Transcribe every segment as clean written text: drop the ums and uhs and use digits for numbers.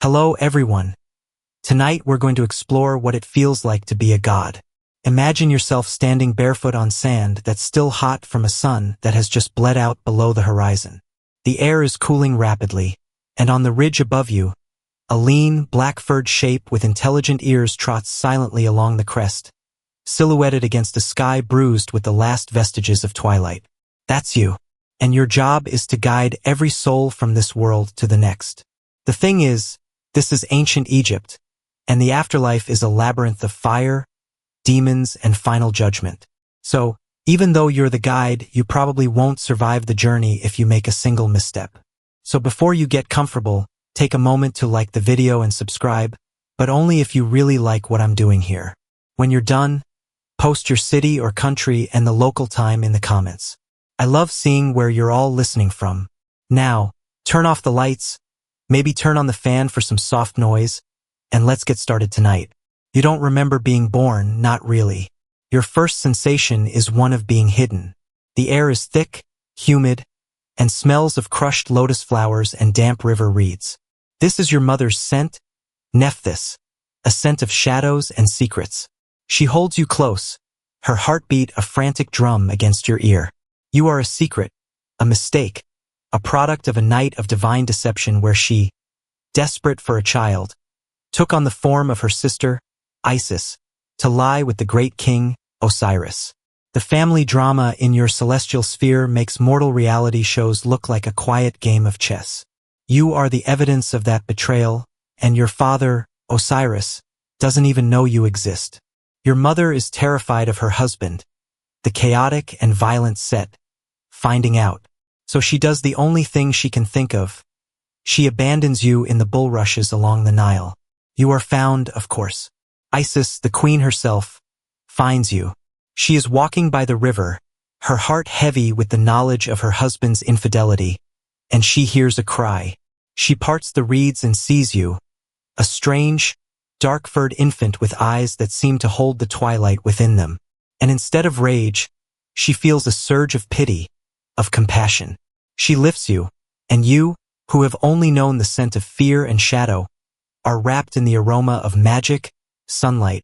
Hello everyone. Tonight we're going to explore what it feels like to be a god. Imagine yourself standing barefoot on sand that's still hot from a sun that has just bled out below the horizon. The air is cooling rapidly, and on the ridge above you, a lean, black-furred shape with intelligent ears trots silently along the crest, silhouetted against a sky bruised with the last vestiges of twilight. That's you, and your job is to guide every soul from this world to the next. The thing is, this is ancient Egypt, and the afterlife is a labyrinth of fire, demons, and final judgment. So, even though you're the guide, you probably won't survive the journey if you make a single misstep. So before you get comfortable, take a moment to like the video and subscribe, but only if you really like what I'm doing here. When you're done, post your city or country and the local time in the comments. I love seeing where you're all listening from. Now, turn off the lights, maybe turn on the fan for some soft noise, and let's get started tonight. You don't remember being born, not really. Your first sensation is one of being hidden. The air is thick, humid, and smells of crushed lotus flowers and damp river reeds. This is your mother's scent, Mythos, a scent of shadows and secrets. She holds you close, her heartbeat a frantic drum against your ear. You are a secret, a mistake, a product of a night of divine deception where she, desperate for a child, took on the form of her sister, Isis, to lie with the great king, Osiris. The family drama in your celestial sphere makes mortal reality shows look like a quiet game of chess. You are the evidence of that betrayal, and your father, Osiris, doesn't even know you exist. Your mother is terrified of her husband, the chaotic and violent Set, finding out. So she does the only thing she can think of. She abandons you in the bulrushes along the Nile. You are found, of course. Isis, the queen herself, finds you. She is walking by the river, her heart heavy with the knowledge of her husband's infidelity, and she hears a cry. She parts the reeds and sees you, a strange, dark-furred infant with eyes that seem to hold the twilight within them. And instead of rage, she feels a surge of pity, of compassion. She lifts you, and you, who have only known the scent of fear and shadow, are wrapped in the aroma of magic, sunlight,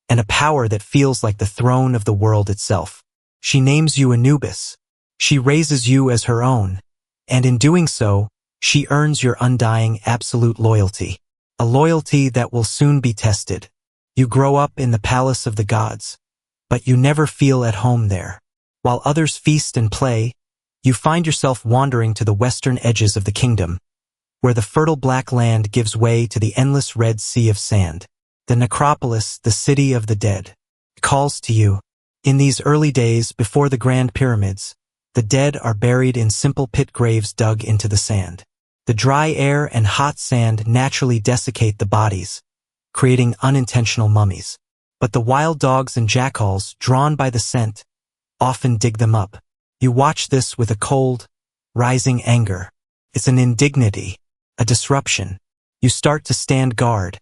and a power that feels like the throne of the world itself. She names you Anubis. She raises you as her own, and in doing so, she earns your undying absolute loyalty, a loyalty that will soon be tested. You grow up in the palace of the gods, but you never feel at home there. While others feast and play, you find yourself wandering to the western edges of the kingdom, where the fertile black land gives way to the endless red sea of sand. The necropolis, the city of the dead, calls to you. In these early days before the grand pyramids, the dead are buried in simple pit graves dug into the sand. The dry air and hot sand naturally desiccate the bodies, creating unintentional mummies. But the wild dogs and jackals, drawn by the scent, often dig them up. You watch this with a cold, rising anger. It's an indignity, a disruption. You start to stand guard,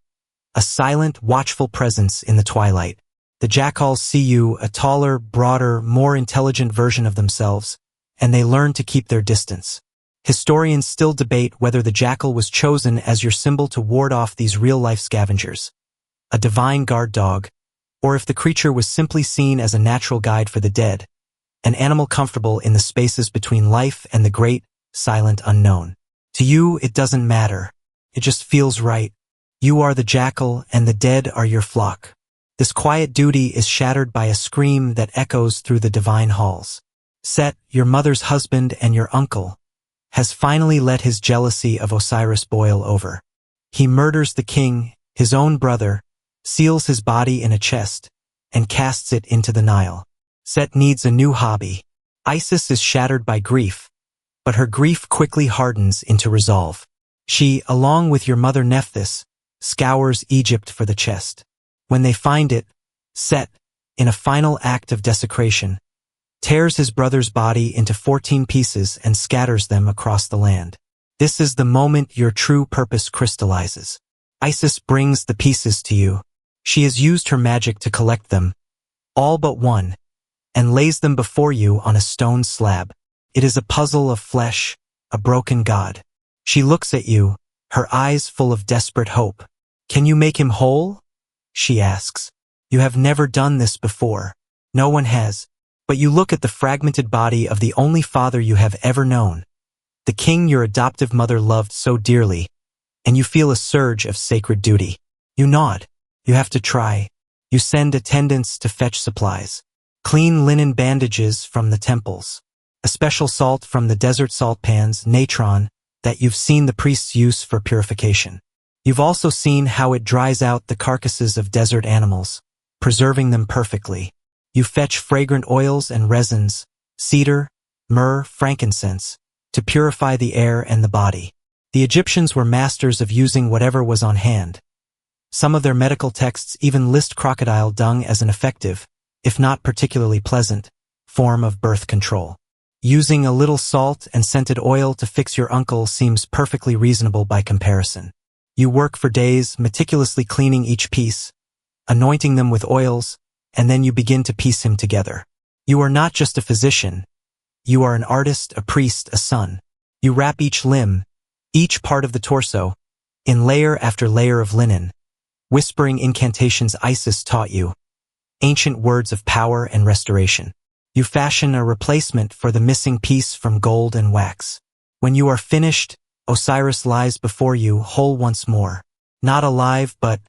a silent, watchful presence in the twilight. The jackals see you, a taller, broader, more intelligent version of themselves, and they learn to keep their distance. Historians still debate whether the jackal was chosen as your symbol to ward off these real-life scavengers, a divine guard dog, or if the creature was simply seen as a natural guide for the dead, an animal comfortable in the spaces between life and the great, silent unknown. To you, it doesn't matter. It just feels right. You are the jackal, and the dead are your flock. This quiet duty is shattered by a scream that echoes through the divine halls. Set, your mother's husband and your uncle, has finally let his jealousy of Osiris boil over. He murders the king, his own brother, seals his body in a chest, and casts it into the Nile. Set needs a new hobby. Isis is shattered by grief, but her grief quickly hardens into resolve. She, along with your mother Nephthys, scours Egypt for the chest. When they find it, Set, in a final act of desecration, tears his brother's body into 14 pieces and scatters them across the land. This is the moment your true purpose crystallizes. Isis brings the pieces to you. She has used her magic to collect them, all but one, and lays them before you on a stone slab. It is a puzzle of flesh, a broken god. She looks at you, her eyes full of desperate hope. "Can you make him whole?" she asks. "You have never done this before. No one has. But you look at the fragmented body of the only father you have ever known, the king your adoptive mother loved so dearly, and you feel a surge of sacred duty. You nod. You have to try. You send attendants to fetch supplies. Clean linen bandages from the temples. A special salt from the desert salt pans, natron, that you've seen the priests use for purification. You've also seen how it dries out the carcasses of desert animals, preserving them perfectly. You fetch fragrant oils and resins, cedar, myrrh, frankincense, to purify the air and the body. The Egyptians were masters of using whatever was on hand. Some of their medical texts even list crocodile dung as an effective, if not particularly pleasant, form of birth control. Using a little salt and scented oil to fix your uncle seems perfectly reasonable by comparison. You work for days, meticulously cleaning each piece, anointing them with oils, and then you begin to piece him together. You are not just a physician. You are an artist, a priest, a son. You wrap each limb, each part of the torso, in layer after layer of linen, whispering incantations Isis taught you, ancient words of power and restoration. You fashion a replacement for the missing piece from gold and wax. When you are finished, Osiris lies before you whole once more. Not alive, but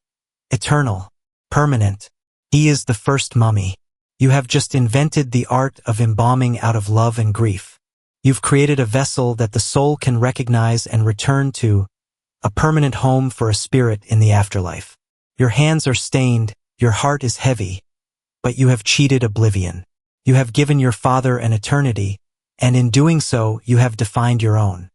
eternal, permanent. He is the first mummy. You have just invented the art of embalming out of love and grief. You've created a vessel that the soul can recognize and return to, a permanent home for a spirit in the afterlife. Your hands are stained, your heart is heavy, but you have cheated oblivion. You have given your father an eternity, and in doing so, you have defined your own.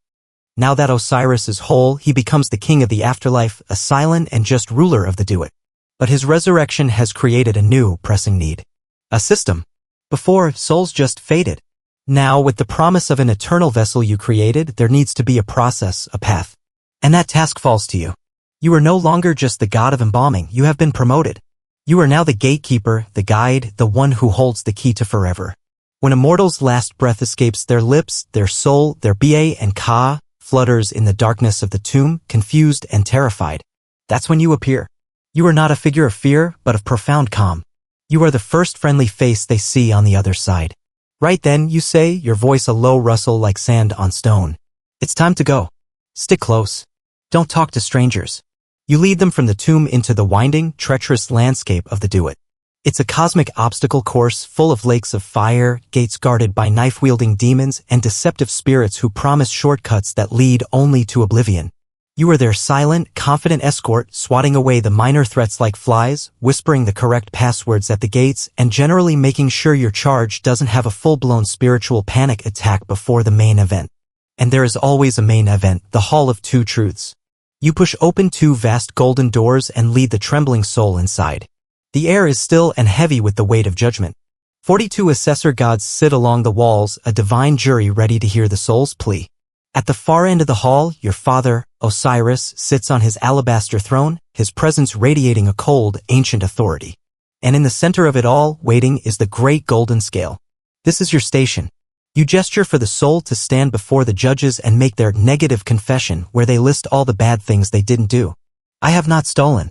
Now that Osiris is whole, he becomes the king of the afterlife, a silent and just ruler of the Duat. But his resurrection has created a new, pressing need. A system. Before, souls just faded. Now, with the promise of an eternal vessel you created, there needs to be a process, a path. And that task falls to you. You are no longer just the god of embalming, you have been promoted. You are now the gatekeeper, the guide, the one who holds the key to forever. When a mortal's last breath escapes their lips, their soul, their Ba and Ka, flutters in the darkness of the tomb, confused and terrified. That's when you appear. You are not a figure of fear, but of profound calm. You are the first friendly face they see on the other side. Right then, you say, your voice a low rustle like sand on stone. It's time to go. Stick close. Don't talk to strangers. You lead them from the tomb into the winding, treacherous landscape of the Duat. It's a cosmic obstacle course full of lakes of fire, gates guarded by knife-wielding demons, and deceptive spirits who promise shortcuts that lead only to oblivion. You are their silent, confident escort, swatting away the minor threats like flies, whispering the correct passwords at the gates, and generally making sure your charge doesn't have a full-blown spiritual panic attack before the main event. And there is always a main event, the Hall of Two Truths. You push open two vast golden doors and lead the trembling soul inside. The air is still and heavy with the weight of judgment. 42 assessor gods sit along the walls, a divine jury ready to hear the soul's plea. At the far end of the hall, your father, Osiris, sits on his alabaster throne, his presence radiating a cold, ancient authority. And in the center of it all, waiting, is the great golden scale. This is your station. You gesture for the soul to stand before the judges and make their negative confession where they list all the bad things they didn't do. I have not stolen.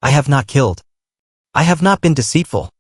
I have not killed. I have not been deceitful.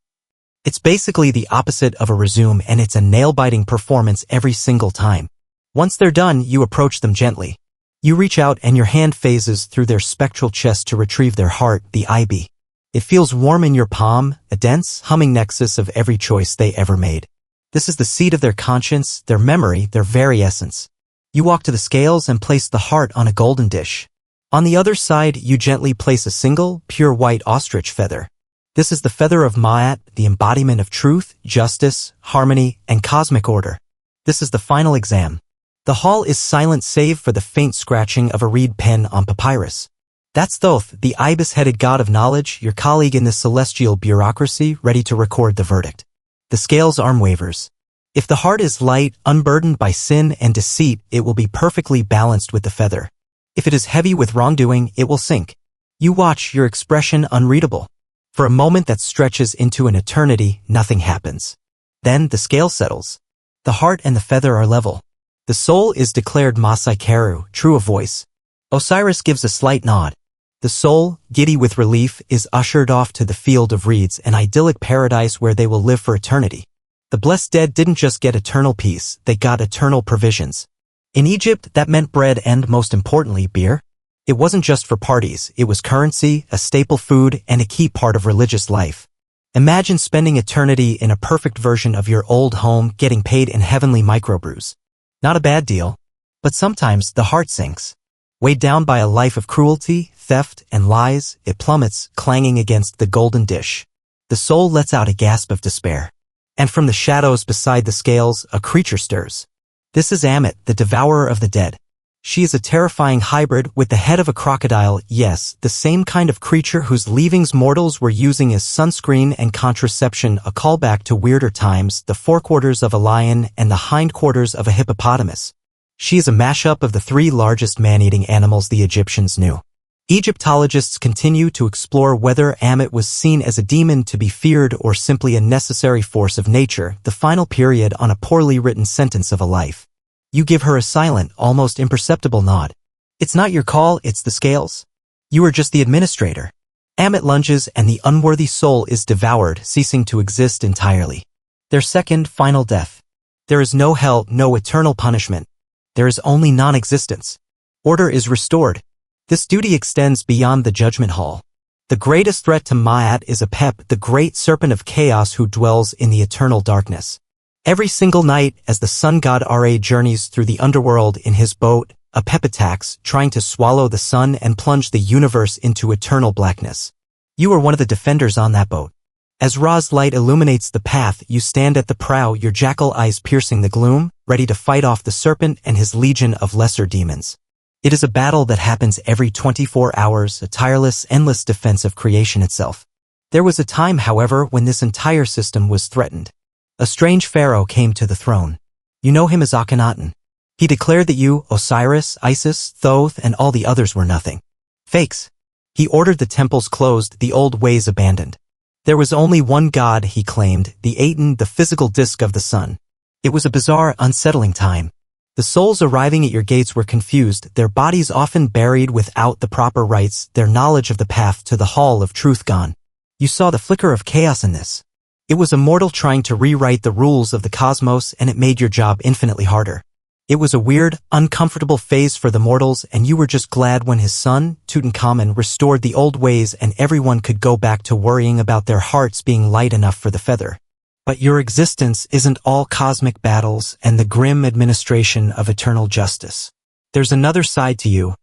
It's basically the opposite of a resume, and it's a nail-biting performance every single time. Once they're done, you approach them gently. You reach out and your hand phases through their spectral chest to retrieve their heart, the IB. It feels warm in your palm, a dense, humming nexus of every choice they ever made. This is the seat of their conscience, their memory, their very essence. You walk to the scales and place the heart on a golden dish. On the other side, you gently place a single, pure white ostrich feather. This is the feather of Ma'at, the embodiment of truth, justice, harmony, and cosmic order. This is the final exam. The hall is silent save for the faint scratching of a reed pen on papyrus. That's Thoth, the ibis-headed god of knowledge, your colleague in this celestial bureaucracy, ready to record the verdict. The scale's arm wavers. If the heart is light, unburdened by sin and deceit, it will be perfectly balanced with the feather. If it is heavy with wrongdoing, it will sink. You watch, your expression unreadable. For a moment that stretches into an eternity, nothing happens. Then the scale settles. The heart and the feather are level. The soul is declared Masai Keru, true of voice. Osiris gives a slight nod. The soul, giddy with relief, is ushered off to the field of reeds, an idyllic paradise where they will live for eternity. The blessed dead didn't just get eternal peace, they got eternal provisions. In Egypt, that meant bread and, most importantly, beer. It wasn't just for parties, it was currency, a staple food, and a key part of religious life. Imagine spending eternity in a perfect version of your old home, getting paid in heavenly microbrews. Not a bad deal. But sometimes the heart sinks. Weighed down by a life of cruelty, theft, and lies, it plummets, clanging against the golden dish. The soul lets out a gasp of despair. And from the shadows beside the scales, a creature stirs. This is Ammit, the devourer of the dead. She is a terrifying hybrid with the head of a crocodile, yes, the same kind of creature whose leavings mortals were using as sunscreen and contraception, a callback to weirder times, the forequarters of a lion and the hindquarters of a hippopotamus. She is a mashup of the three largest man-eating animals the Egyptians knew. Egyptologists continue to explore whether Ammit was seen as a demon to be feared or simply a necessary force of nature, the final period on a poorly written sentence of a life. You give her a silent, almost imperceptible nod. It's not your call, it's the scales. You are just the administrator. Ammit lunges and the unworthy soul is devoured, ceasing to exist entirely. Their second, final death. There is no hell, no eternal punishment. There is only non-existence. Order is restored. This duty extends beyond the judgment hall. The greatest threat to Ma'at is Apep, the great serpent of chaos who dwells in the eternal darkness. Every single night, as the sun god Ra journeys through the underworld in his boat, Apep attacks, trying to swallow the sun and plunge the universe into eternal blackness. You are one of the defenders on that boat. As Ra's light illuminates the path, you stand at the prow, your jackal eyes piercing the gloom, ready to fight off the serpent and his legion of lesser demons. It is a battle that happens every 24 hours, a tireless, endless defense of creation itself. There was a time, however, when this entire system was threatened. A strange pharaoh came to the throne. You know him as Akhenaten. He declared that you, Osiris, Isis, Thoth, and all the others were nothing. Fakes. He ordered the temples closed, the old ways abandoned. There was only one god, he claimed, the Aten, the physical disk of the sun. It was a bizarre, unsettling time. The souls arriving at your gates were confused, their bodies often buried without the proper rites, their knowledge of the path to the hall of truth gone. You saw the flicker of chaos in this. It was a mortal trying to rewrite the rules of the cosmos, and it made your job infinitely harder. It was a weird, uncomfortable phase for the mortals, and you were just glad when his son, Tutankhamun, restored the old ways and everyone could go back to worrying about their hearts being light enough for the feather. But your existence isn't all cosmic battles and the grim administration of eternal justice. There's another side to you,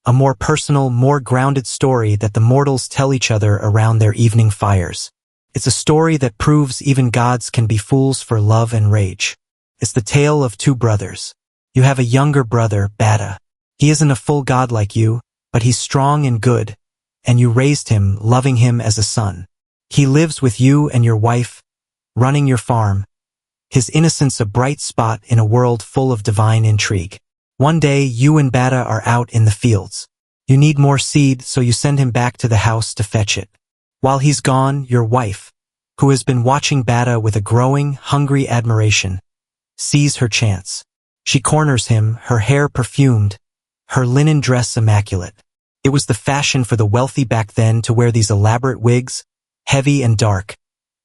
a more personal, more grounded story that the mortals tell each other around their evening fires. It's a story that proves even gods can be fools for love and rage. It's the tale of two brothers. You have a younger brother, Bada. He isn't a full god like you, but he's strong and good, and you raised him, loving him as a son. He lives with you and your wife, running your farm. His innocence a bright spot in a world full of divine intrigue. One day, you and Bada are out in the fields. You need more seed, so you send him back to the house to fetch it. While he's gone, your wife, who has been watching Bada with a growing, hungry admiration, sees her chance. She corners him, her hair perfumed, her linen dress immaculate. It was the fashion for the wealthy back then to wear these elaborate wigs, heavy and dark,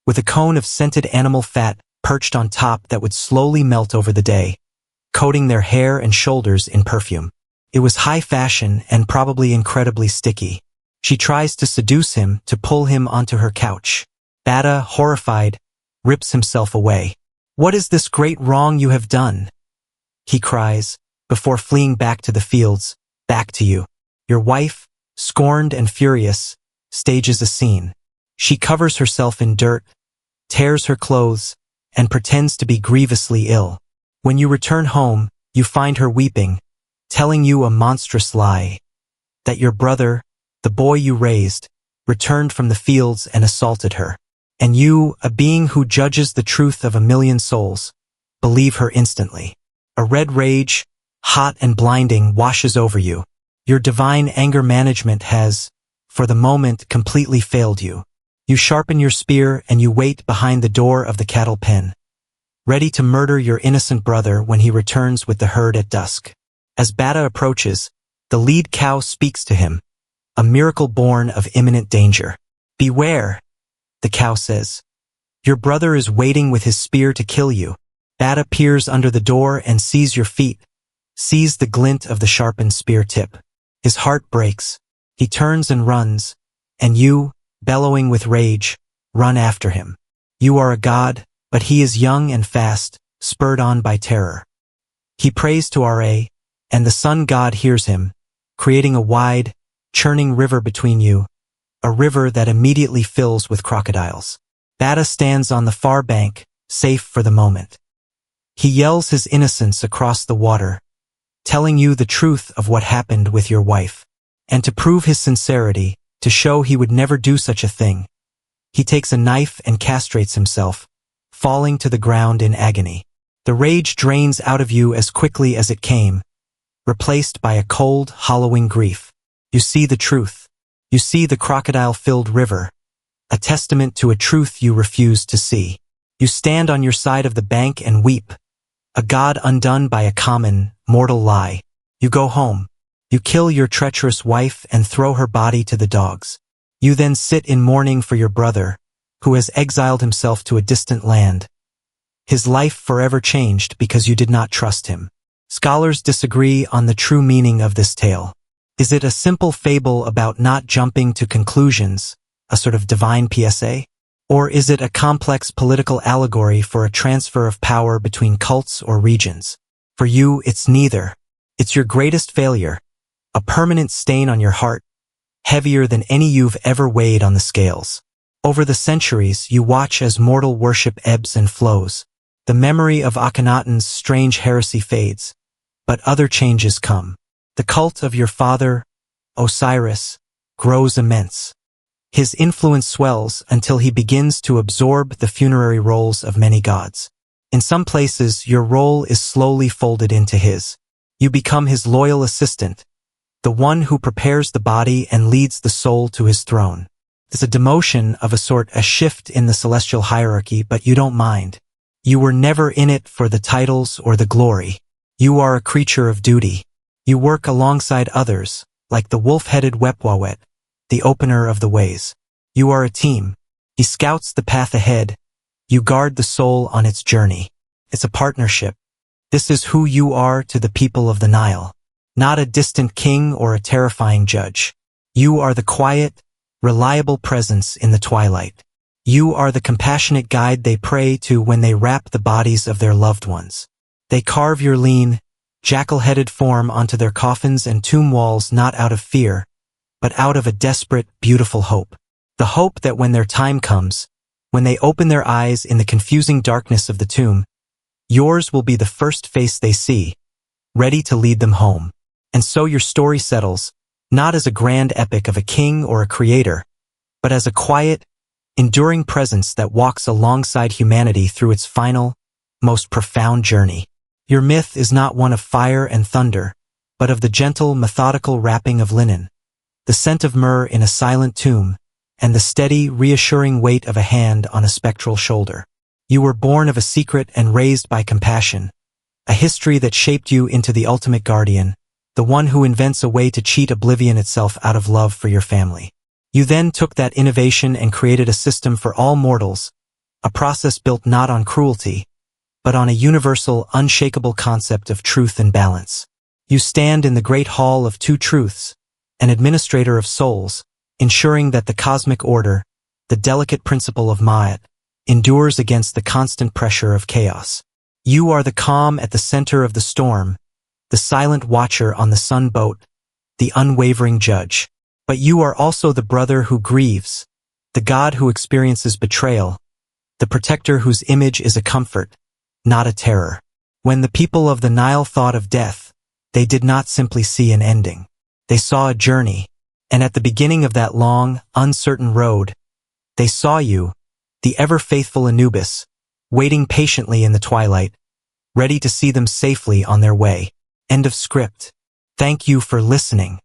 with a cone of scented animal fat perched on top that would slowly melt over the day, coating their hair and shoulders in perfume. It was high fashion and probably incredibly sticky. She tries to seduce him, to pull him onto her couch. Bada, horrified, rips himself away. "What is this great wrong you have done?" he cries, before fleeing back to the fields, back to you. Your wife, scorned and furious, stages a scene. She covers herself in dirt, tears her clothes, and pretends to be grievously ill. When you return home, you find her weeping, telling you a monstrous lie, that your brother, the boy you raised, returned from the fields and assaulted her. And you, a being who judges the truth of a million souls, believe her instantly. A red rage, hot and blinding, washes over you. Your divine anger management has, for the moment, completely failed you. You sharpen your spear and you wait behind the door of the cattle pen, ready to murder your innocent brother when he returns with the herd at dusk. As Bada approaches, The lead cow speaks to him, a miracle born of imminent danger. "Beware," the cow says. "Your brother is waiting with his spear to kill you." Duat peers under the door and sees your feet, sees the glint of the sharpened spear tip. His heart breaks. He turns and runs, and you, bellowing with rage, run after him. You are a god, but he is young and fast, spurred on by terror. He prays to Ra, and the sun god hears him, creating a wide, churning river between you, a river that immediately fills with crocodiles. Duat stands on the far bank, safe for the moment. He yells his innocence across the water, telling you the truth of what happened with your wife. And to prove his sincerity, to show he would never do such a thing, he takes a knife and castrates himself, falling to the ground in agony. The rage drains out of you as quickly as it came, replaced by a cold, hollowing grief. You see the truth. You see the crocodile-filled river, a testament to a truth you refuse to see. You stand on your side of the bank and weep, a god undone by a common, mortal lie. You go home. You kill your treacherous wife and throw her body to the dogs. You then sit in mourning for your brother, who has exiled himself to a distant land. His life forever changed because you did not trust him. Scholars disagree on the true meaning of this tale. Is it a simple fable about not jumping to conclusions, a sort of divine PSA? Or is it a complex political allegory for a transfer of power between cults or regions? For you, it's neither. It's your greatest failure, a permanent stain on your heart, heavier than any you've ever weighed on the scales. Over the centuries, you watch as mortal worship ebbs and flows. The memory of Akhenaten's strange heresy fades, but other changes come. The cult of your father, Osiris, grows immense. His influence swells until he begins to absorb the funerary roles of many gods. In some places, your role is slowly folded into his. You become his loyal assistant, the one who prepares the body and leads the soul to his throne. It's a demotion of a sort, a shift in the celestial hierarchy, but you don't mind. You were never in it for the titles or the glory. You are a creature of duty. You work alongside others, like the wolf-headed Wepwawet, the opener of the ways. You are a team. He scouts the path ahead. You guard the soul on its journey. It's a partnership. This is who you are to the people of the Nile. Not a distant king or a terrifying judge. You are the quiet, reliable presence in the twilight. You are the compassionate guide they pray to when they wrap the bodies of their loved ones. They carve your lean, jackal-headed form onto their coffins and tomb walls not out of fear, but out of a desperate, beautiful hope. The hope that when their time comes, when they open their eyes in the confusing darkness of the tomb, yours will be the first face they see, ready to lead them home. And so your story settles, not as a grand epic of a king or a creator, but as a quiet, enduring presence that walks alongside humanity through its final, most profound journey. Your myth is not one of fire and thunder, but of the gentle, methodical wrapping of linen, the scent of myrrh in a silent tomb, and the steady, reassuring weight of a hand on a spectral shoulder. You were born of a secret and raised by compassion, a history that shaped you into the ultimate guardian, the one who invents a way to cheat oblivion itself out of love for your family. You then took that innovation and created a system for all mortals, a process built not on cruelty, but on a universal, unshakable concept of truth and balance. You stand in the great hall of two truths, an administrator of souls, ensuring that the cosmic order, the delicate principle of Ma'at, endures against the constant pressure of chaos. You are the calm at the center of the storm, the silent watcher on the sun boat, the unwavering judge. But you are also the brother who grieves, the god who experiences betrayal, the protector whose image is a comfort, not a terror. When the people of the Nile thought of death, they did not simply see an ending. They saw a journey, and at the beginning of that long, uncertain road, they saw you, the ever-faithful Anubis, waiting patiently in the twilight, ready to see them safely on their way. End of script. Thank you for listening.